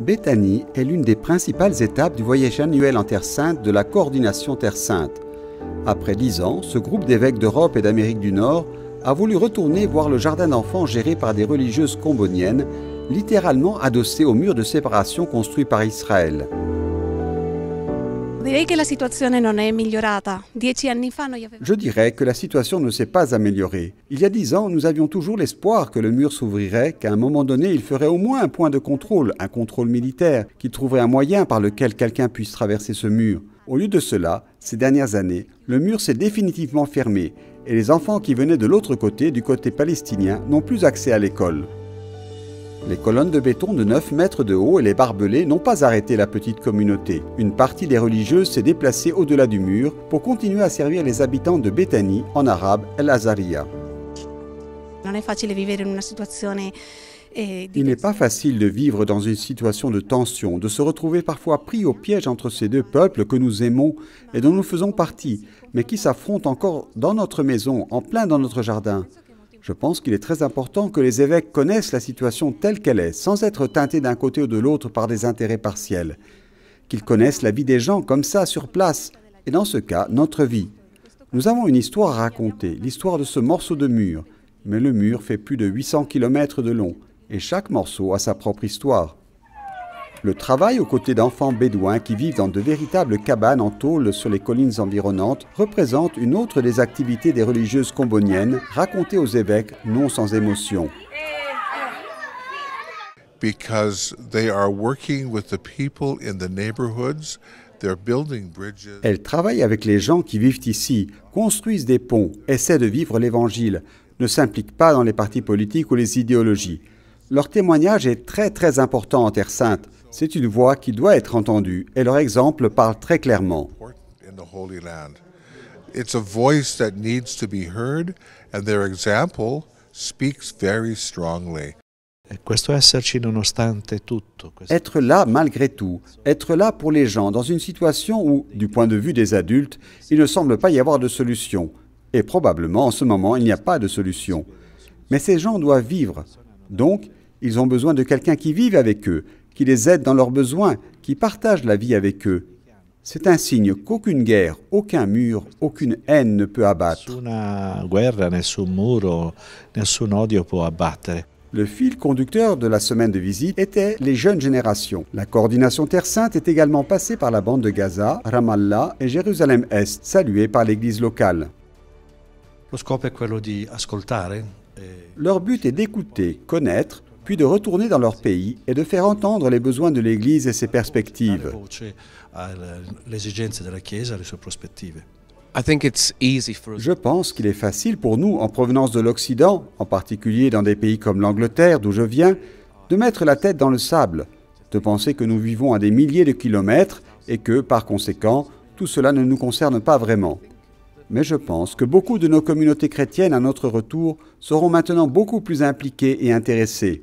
Béthanie est l'une des principales étapes du voyage annuel en Terre Sainte de la coordination Terre Sainte. Après 10 ans, ce groupe d'évêques d'Europe et d'Amérique du Nord a voulu retourner voir le jardin d'enfants géré par des religieuses comboniennes, littéralement adossé au mur de séparation construit par Israël. Je dirais que la situation ne s'est pas améliorée. Il y a 10 ans, nous avions toujours l'espoir que le mur s'ouvrirait, qu'à un moment donné, il ferait au moins un point de contrôle, un contrôle militaire, qui trouverait un moyen par lequel quelqu'un puisse traverser ce mur. Au lieu de cela, ces dernières années, le mur s'est définitivement fermé et les enfants qui venaient de l'autre côté, du côté palestinien, n'ont plus accès à l'école. Les colonnes de béton de 9 mètres de haut et les barbelés n'ont pas arrêté la petite communauté. Une partie des religieuses s'est déplacée au-delà du mur pour continuer à servir les habitants de Béthanie, en arabe El Azariya. Il n'est pas facile de vivre dans une situation de tension, de se retrouver parfois pris au piège entre ces deux peuples que nous aimons et dont nous faisons partie, mais qui s'affrontent encore dans notre maison, en plein dans notre jardin. Je pense qu'il est très important que les évêques connaissent la situation telle qu'elle est, sans être teintés d'un côté ou de l'autre par des intérêts partiels. Qu'ils connaissent la vie des gens comme ça, sur place, et dans ce cas, notre vie. Nous avons une histoire à raconter, l'histoire de ce morceau de mur. Mais le mur fait plus de 800 km de long, et chaque morceau a sa propre histoire. Le travail aux côtés d'enfants bédouins qui vivent dans de véritables cabanes en tôle sur les collines environnantes représente une autre des activités des religieuses comboniennes racontées aux évêques non sans émotion. Elles travaillent avec les gens qui vivent ici, construisent des ponts, essaient de vivre l'Évangile, ne s'impliquent pas dans les partis politiques ou les idéologies. Leur témoignage est très important en Terre Sainte. C'est une voix qui doit être entendue et leur exemple parle très clairement. It's a voice that needs to be heard and their example speaks very strongly. Être là malgré tout, être là pour les gens dans une situation où, du point de vue des adultes, il ne semble pas y avoir de solution. Et probablement en ce moment il n'y a pas de solution. Mais ces gens doivent vivre. Donc, ils ont besoin de quelqu'un qui vive avec eux, qui les aide dans leurs besoins, qui partage la vie avec eux. C'est un signe qu'aucune guerre, aucun mur, aucune haine ne peut abattre. Le fil conducteur de la semaine de visite était les jeunes générations. La coordination Terre Sainte est également passée par la bande de Gaza, Ramallah et Jérusalem-Est, saluée par l'église locale. Leur but est d'écouter, connaître, puis de retourner dans leur pays et de faire entendre les besoins de l'Église et ses perspectives. Je pense qu'il est facile pour nous, en provenance de l'Occident, en particulier dans des pays comme l'Angleterre, d'où je viens, de mettre la tête dans le sable, de penser que nous vivons à des milliers de kilomètres et que, par conséquent, tout cela ne nous concerne pas vraiment. Mais je pense que beaucoup de nos communautés chrétiennes à notre retour seront maintenant beaucoup plus impliquées et intéressées.